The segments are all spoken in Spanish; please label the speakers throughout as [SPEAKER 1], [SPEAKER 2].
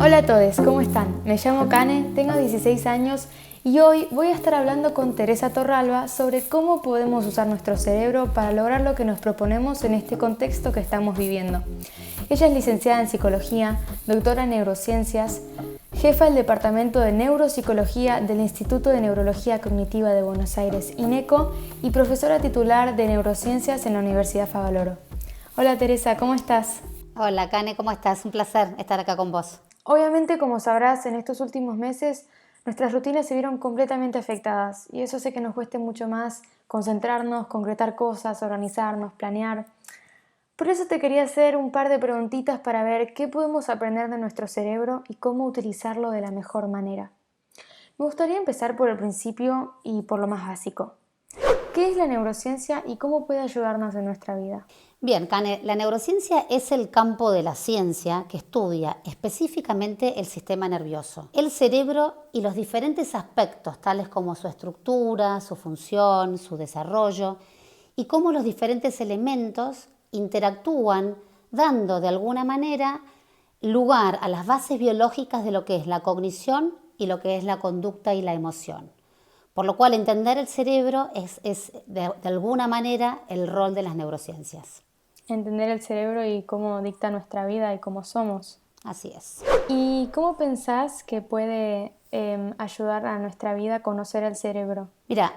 [SPEAKER 1] Hola a todos, ¿cómo están? Me llamo Kane, tengo 16 años y hoy voy a estar hablando con Teresa Torralba sobre cómo podemos usar nuestro cerebro para lograr lo que nos proponemos en este contexto que estamos viviendo. Ella es licenciada en Psicología, doctora en Neurociencias, jefa del Departamento de Neuropsicología del Instituto de Neurología Cognitiva de Buenos Aires, INECO, y profesora titular de Neurociencias en la Universidad Favaloro. Hola Teresa, ¿cómo estás?
[SPEAKER 2] Hola, Kane, ¿cómo estás? Un placer estar acá con vos.
[SPEAKER 1] Obviamente, como sabrás, en estos últimos meses nuestras rutinas se vieron completamente afectadas y eso hace que nos cueste mucho más concentrarnos, concretar cosas, organizarnos, planear. Por eso te quería hacer un par de preguntitas para ver qué podemos aprender de nuestro cerebro y cómo utilizarlo de la mejor manera. Me gustaría empezar por el principio y por lo más básico. ¿Qué es la neurociencia y cómo puede ayudarnos en nuestra vida?
[SPEAKER 2] Bien, Kane, la neurociencia es el campo de la ciencia que estudia específicamente el sistema nervioso, el cerebro y los diferentes aspectos, tales como su estructura, su función, su desarrollo, y cómo los diferentes elementos interactúan, dando de alguna manera lugar a las bases biológicas de lo que es la cognición y lo que es la conducta y la emoción. Por lo cual entender el cerebro es de alguna manera el rol de las neurociencias.
[SPEAKER 1] Entender el cerebro y cómo dicta nuestra vida y cómo somos.
[SPEAKER 2] Así es.
[SPEAKER 1] ¿Y cómo pensás que puede ayudar a nuestra vida a conocer el cerebro?
[SPEAKER 2] Mira,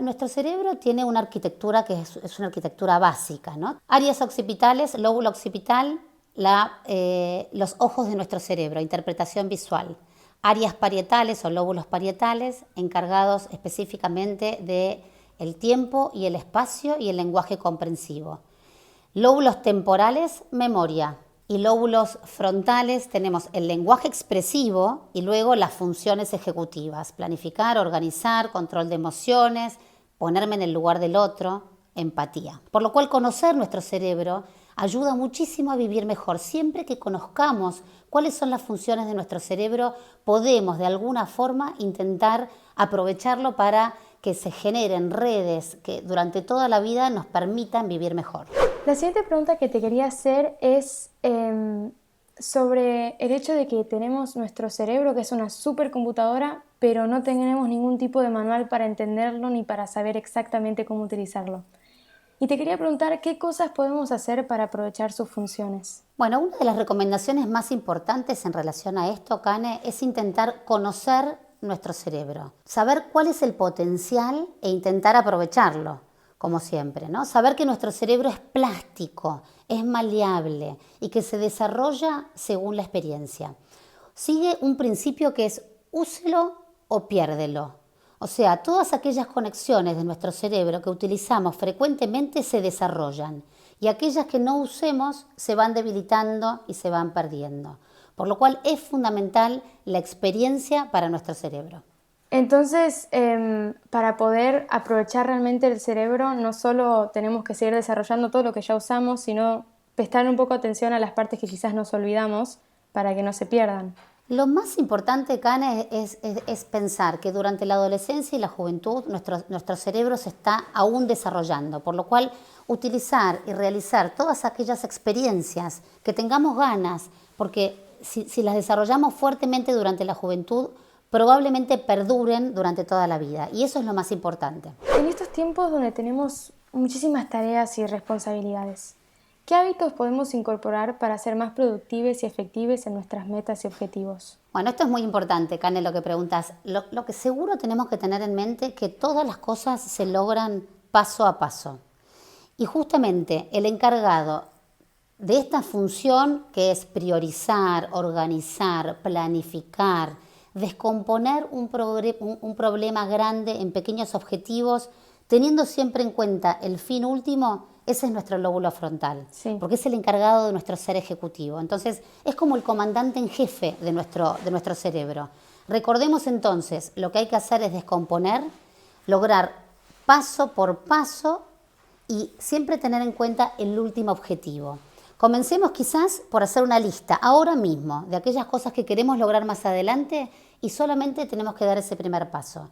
[SPEAKER 2] nuestro cerebro tiene una arquitectura que es una arquitectura básica, ¿no? Áreas occipitales, lóbulo occipital, los ojos de nuestro cerebro, interpretación visual. Áreas parietales o lóbulos parietales, encargados específicamente del tiempo y el espacio y el lenguaje comprensivo. Lóbulos temporales, memoria. Y lóbulos frontales tenemos el lenguaje expresivo y luego las funciones ejecutivas. Planificar, organizar, control de emociones, ponerme en el lugar del otro, empatía. Por lo cual conocer nuestro cerebro ayuda muchísimo a vivir mejor. Siempre que conozcamos cuáles son las funciones de nuestro cerebro, podemos de alguna forma intentar aprovecharlo para que se generen redes que durante toda la vida nos permitan vivir mejor.
[SPEAKER 1] La siguiente pregunta que te quería hacer es sobre el hecho de que tenemos nuestro cerebro, que es una supercomputadora, pero no tenemos ningún tipo de manual para entenderlo ni para saber exactamente cómo utilizarlo. Y te quería preguntar qué cosas podemos hacer para aprovechar sus funciones.
[SPEAKER 2] Bueno, una de las recomendaciones más importantes en relación a esto, Kane, es intentar conocer nuestro cerebro, saber cuál es el potencial e intentar aprovecharlo, como siempre, ¿no? Saber que nuestro cerebro es plástico, es maleable y que se desarrolla según la experiencia. Sigue un principio que es úselo o piérdelo. O sea, todas aquellas conexiones de nuestro cerebro que utilizamos frecuentemente se desarrollan y aquellas que no usemos se van debilitando y se van perdiendo. Por lo cual es fundamental la experiencia para nuestro cerebro.
[SPEAKER 1] Entonces, para poder aprovechar realmente el cerebro, no solo tenemos que seguir desarrollando todo lo que ya usamos, sino prestar un poco atención a las partes que quizás nos olvidamos para que no se pierdan.
[SPEAKER 2] Lo más importante, Kane, es pensar que durante la adolescencia y la juventud nuestro cerebro se está aún desarrollando, por lo cual utilizar y realizar todas aquellas experiencias que tengamos ganas, porque si las desarrollamos fuertemente durante la juventud, probablemente perduren durante toda la vida, y eso es lo más importante.
[SPEAKER 1] En estos tiempos donde tenemos muchísimas tareas y responsabilidades, ¿qué hábitos podemos incorporar para ser más productivos y efectivos en nuestras metas y objetivos?
[SPEAKER 2] Bueno, esto es muy importante, Kane, lo que preguntas. Lo que seguro tenemos que tener en mente que todas las cosas se logran paso a paso. Y justamente el encargado de esta función, que es priorizar, organizar, planificar, descomponer un problema grande en pequeños objetivos, teniendo siempre en cuenta el fin último, ese es nuestro lóbulo frontal,
[SPEAKER 1] Sí.
[SPEAKER 2] Porque es el encargado de nuestro ser ejecutivo. Entonces, es como el comandante en jefe de nuestro cerebro. Recordemos entonces, lo que hay que hacer es descomponer, lograr paso por paso y siempre tener en cuenta el último objetivo. Comencemos quizás por hacer una lista ahora mismo de aquellas cosas que queremos lograr más adelante y solamente tenemos que dar ese primer paso.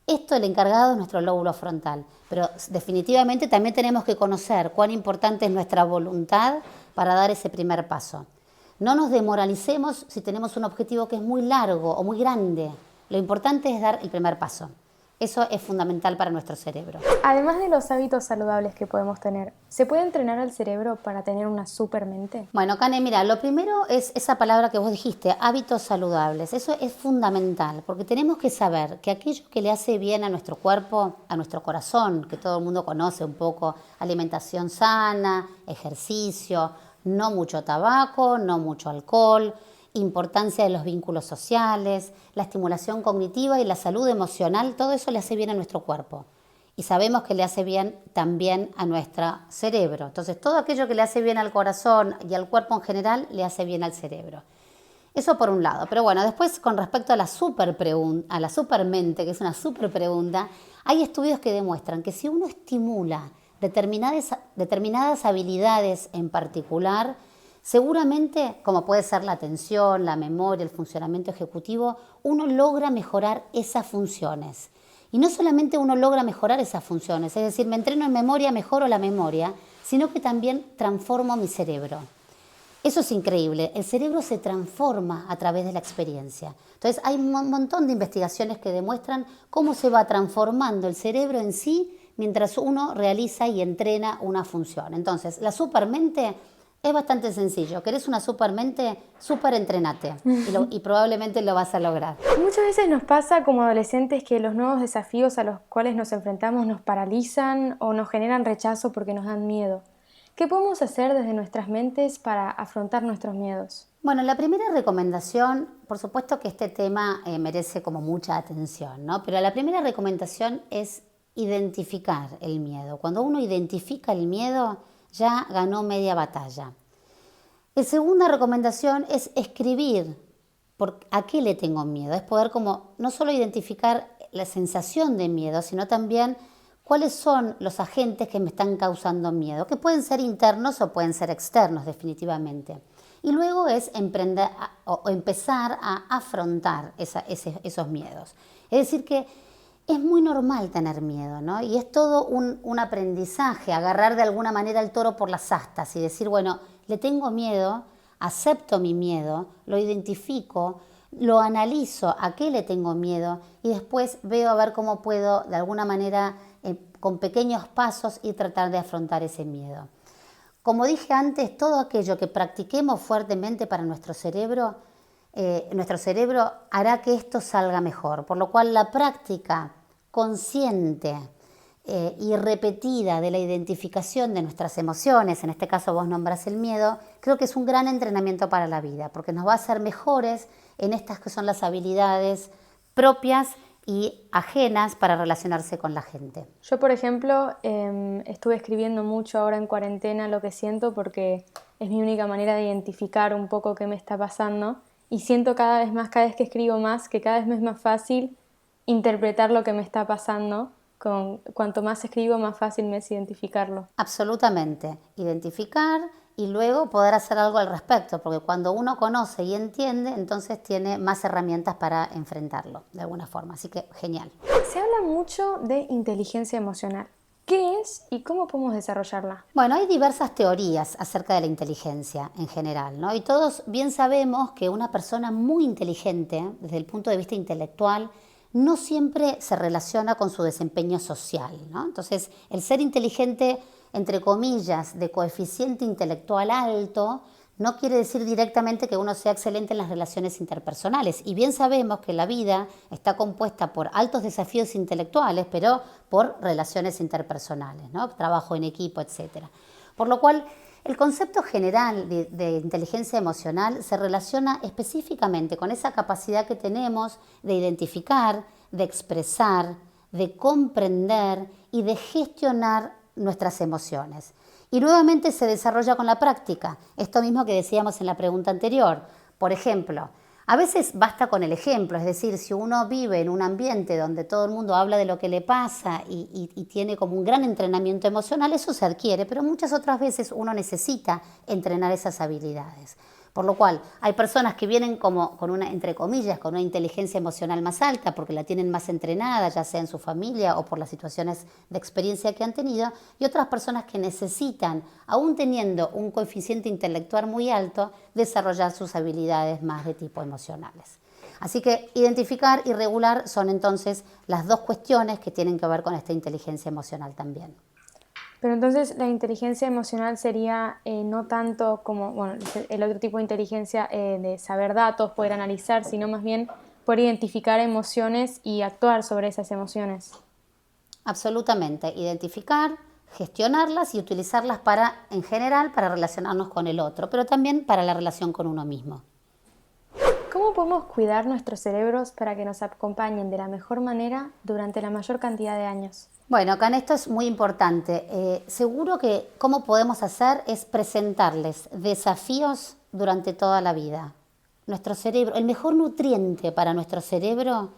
[SPEAKER 2] Esto el encargado es nuestro lóbulo frontal, pero definitivamente también tenemos que conocer cuán importante es nuestra voluntad para dar ese primer paso. No nos desmoralicemos si tenemos un objetivo que es muy largo o muy grande. Lo importante es dar el primer paso. Eso es fundamental para nuestro cerebro.
[SPEAKER 1] Además de los hábitos saludables que podemos tener, ¿se puede entrenar al cerebro para tener una supermente?
[SPEAKER 2] Bueno, Kane, mira, lo primero es esa palabra que vos dijiste, hábitos saludables. Eso es fundamental, porque tenemos que saber que aquello que le hace bien a nuestro cuerpo, a nuestro corazón, que todo el mundo conoce un poco, alimentación sana, ejercicio, no mucho tabaco, no mucho alcohol, importancia de los vínculos sociales, la estimulación cognitiva y la salud emocional, todo eso le hace bien a nuestro cuerpo. Y sabemos que le hace bien también a nuestro cerebro. Entonces, todo aquello que le hace bien al corazón y al cuerpo en general, le hace bien al cerebro. Eso por un lado. Pero bueno, después con respecto a la supermente, que es una super pregunta, hay estudios que demuestran que si uno estimula determinadas habilidades en particular, seguramente, como puede ser la atención, la memoria, el funcionamiento ejecutivo, uno logra mejorar esas funciones. Y no solamente uno logra mejorar esas funciones, es decir, me entreno en memoria, mejoro la memoria, sino que también transformo mi cerebro. Eso es increíble, el cerebro se transforma a través de la experiencia. Entonces hay un montón de investigaciones que demuestran cómo se va transformando el cerebro en sí mientras uno realiza y entrena una función. Entonces, la supermente es bastante sencillo. ¿Querés una supermente? Superentrenate y probablemente lo vas a lograr.
[SPEAKER 1] Muchas veces nos pasa como adolescentes que los nuevos desafíos a los cuales nos enfrentamos nos paralizan o nos generan rechazo porque nos dan miedo. ¿Qué podemos hacer desde nuestras mentes para afrontar nuestros miedos?
[SPEAKER 2] Bueno, la primera recomendación, por supuesto que este tema merece como mucha atención, ¿no? Pero la primera recomendación es identificar el miedo. Cuando uno identifica el miedo, ya ganó media batalla. La segunda recomendación es escribir a qué le tengo miedo. Es poder como no solo identificar la sensación de miedo, sino también cuáles son los agentes que me están causando miedo, que pueden ser internos o pueden ser externos definitivamente. Y luego es emprender o empezar a afrontar esos miedos. Es decir que es muy normal tener miedo, ¿no? Y es todo un aprendizaje, agarrar de alguna manera el toro por las astas y decir, bueno, le tengo miedo, acepto mi miedo, lo identifico, lo analizo, a qué le tengo miedo y después veo a ver cómo puedo de alguna manera con pequeños pasos y tratar de afrontar ese miedo. Como dije antes, todo aquello que practiquemos fuertemente para nuestro cerebro hará que esto salga mejor, por lo cual la práctica consciente y repetida de la identificación de nuestras emociones, en este caso vos nombrás el miedo, creo que es un gran entrenamiento para la vida, porque nos va a hacer mejores en estas que son las habilidades propias y ajenas para relacionarse con la gente.
[SPEAKER 1] Yo, por ejemplo, estuve escribiendo mucho ahora en cuarentena lo que siento porque es mi única manera de identificar un poco qué me está pasando y siento cada vez que escribo más, que cada vez me es más fácil interpretar lo que me está pasando. Cuanto más escribo, más fácil me es identificarlo.
[SPEAKER 2] Absolutamente. Identificar y luego poder hacer algo al respecto, porque cuando uno conoce y entiende, entonces tiene más herramientas para enfrentarlo de alguna forma. Así que genial.
[SPEAKER 1] Se habla mucho de inteligencia emocional. ¿Qué es y cómo podemos desarrollarla?
[SPEAKER 2] Bueno, hay diversas teorías acerca de la inteligencia en general, ¿no? Y todos bien sabemos que una persona muy inteligente, desde el punto de vista intelectual, no siempre se relaciona con su desempeño social, ¿no? Entonces, el ser inteligente, entre comillas, de coeficiente intelectual alto, no quiere decir directamente que uno sea excelente en las relaciones interpersonales. Y bien sabemos que la vida está compuesta por altos desafíos intelectuales, pero por relaciones interpersonales, ¿no? Trabajo en equipo, etc. Por lo cual, el concepto general de inteligencia emocional se relaciona específicamente con esa capacidad que tenemos de identificar, de expresar, de comprender y de gestionar nuestras emociones. Y nuevamente se desarrolla con la práctica, esto mismo que decíamos en la pregunta anterior. Por ejemplo, a veces basta con el ejemplo, es decir, si uno vive en un ambiente donde todo el mundo habla de lo que le pasa y tiene como un gran entrenamiento emocional, eso se adquiere, pero muchas otras veces uno necesita entrenar esas habilidades. Por lo cual, hay personas que vienen como con una, entre comillas, con una inteligencia emocional más alta porque la tienen más entrenada, ya sea en su familia o por las situaciones de experiencia que han tenido, y otras personas que necesitan, aún teniendo un coeficiente intelectual muy alto, desarrollar sus habilidades más de tipo emocionales. Así que identificar y regular son entonces las dos cuestiones que tienen que ver con esta inteligencia emocional también.
[SPEAKER 1] Pero entonces la inteligencia emocional sería no tanto como el otro tipo de inteligencia de saber datos, poder analizar, sino más bien poder identificar emociones y actuar sobre esas emociones.
[SPEAKER 2] Absolutamente, identificar, gestionarlas y utilizarlas para, en general, para relacionarnos con el otro, pero también para la relación con uno mismo.
[SPEAKER 1] ¿Cómo podemos cuidar nuestros cerebros para que nos acompañen de la mejor manera durante la mayor cantidad de años?
[SPEAKER 2] Bueno, acá en esto es muy importante. Seguro que cómo podemos hacer es presentarles desafíos durante toda la vida. Nuestro cerebro, el mejor nutriente para nuestro cerebro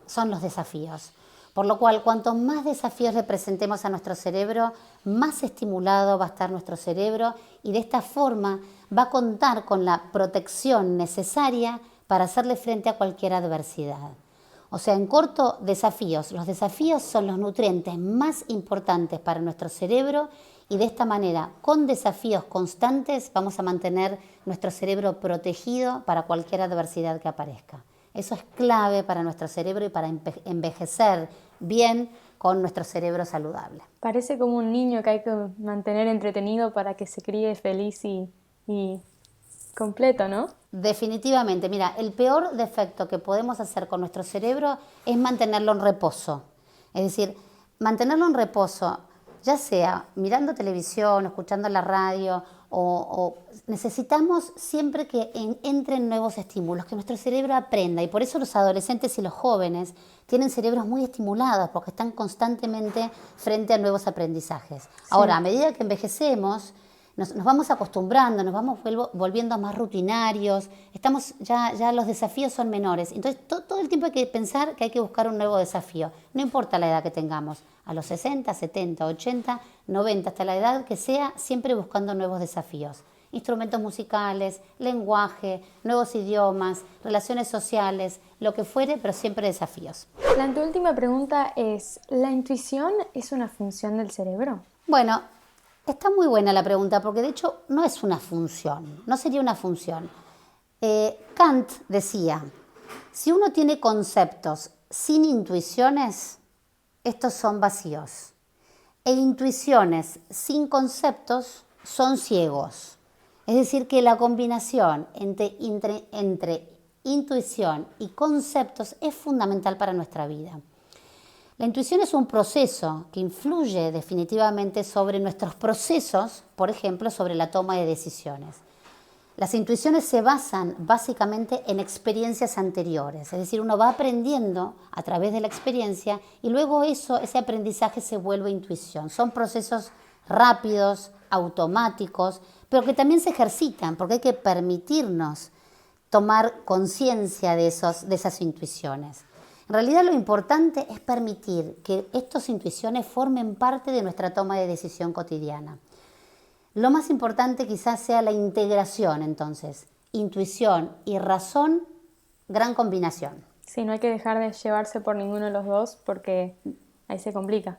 [SPEAKER 2] son los desafíos. Por lo cual, cuanto más desafíos le presentemos a nuestro cerebro, más estimulado va a estar nuestro cerebro y de esta forma va a contar con la protección necesaria para hacerle frente a cualquier adversidad. O sea, en corto, desafíos. Los desafíos son los nutrientes más importantes para nuestro cerebro y de esta manera, con desafíos constantes, vamos a mantener nuestro cerebro protegido para cualquier adversidad que aparezca. Eso es clave para nuestro cerebro y para envejecer bien con nuestro cerebro saludable.
[SPEAKER 1] Parece como un niño que hay que mantener entretenido para que se críe feliz y completo, ¿no?
[SPEAKER 2] Definitivamente, mira, el peor defecto que podemos hacer con nuestro cerebro es mantenerlo en reposo. Es decir, mantenerlo en reposo, ya sea mirando televisión, escuchando la radio, o necesitamos siempre que entren nuevos estímulos, que nuestro cerebro aprenda. Y por eso los adolescentes y los jóvenes tienen cerebros muy estimulados, porque están constantemente frente a nuevos aprendizajes. Sí. Ahora, a medida que envejecemos, nos vamos acostumbrando, nos vamos volviendo más rutinarios, ya los desafíos son menores. Entonces, todo el tiempo hay que pensar que hay que buscar un nuevo desafío. No importa la edad que tengamos, a los 60, 70, 80, 90, hasta la edad que sea, siempre buscando nuevos desafíos. Instrumentos musicales, lenguaje, nuevos idiomas, relaciones sociales, lo que fuere, pero siempre desafíos.
[SPEAKER 1] La última pregunta es, ¿la intuición es una función del cerebro?
[SPEAKER 2] Bueno, está muy buena la pregunta, porque de hecho no es una función, no sería una función. Kant decía, si uno tiene conceptos sin intuiciones, estos son vacíos. E intuiciones sin conceptos son ciegos. Es decir, que la combinación entre intuición y conceptos es fundamental para nuestra vida. La intuición es un proceso que influye definitivamente sobre nuestros procesos, por ejemplo, sobre la toma de decisiones. Las intuiciones se basan básicamente en experiencias anteriores, es decir, uno va aprendiendo a través de la experiencia y luego ese aprendizaje se vuelve intuición. Son procesos rápidos, automáticos, pero que también se ejercitan porque hay que permitirnos tomar conciencia de esas intuiciones. En realidad lo importante es permitir que estas intuiciones formen parte de nuestra toma de decisión cotidiana. Lo más importante quizás sea la integración, entonces, intuición y razón, gran combinación.
[SPEAKER 1] Sí, no hay que dejar de llevarse por ninguno de los dos porque ahí se complica.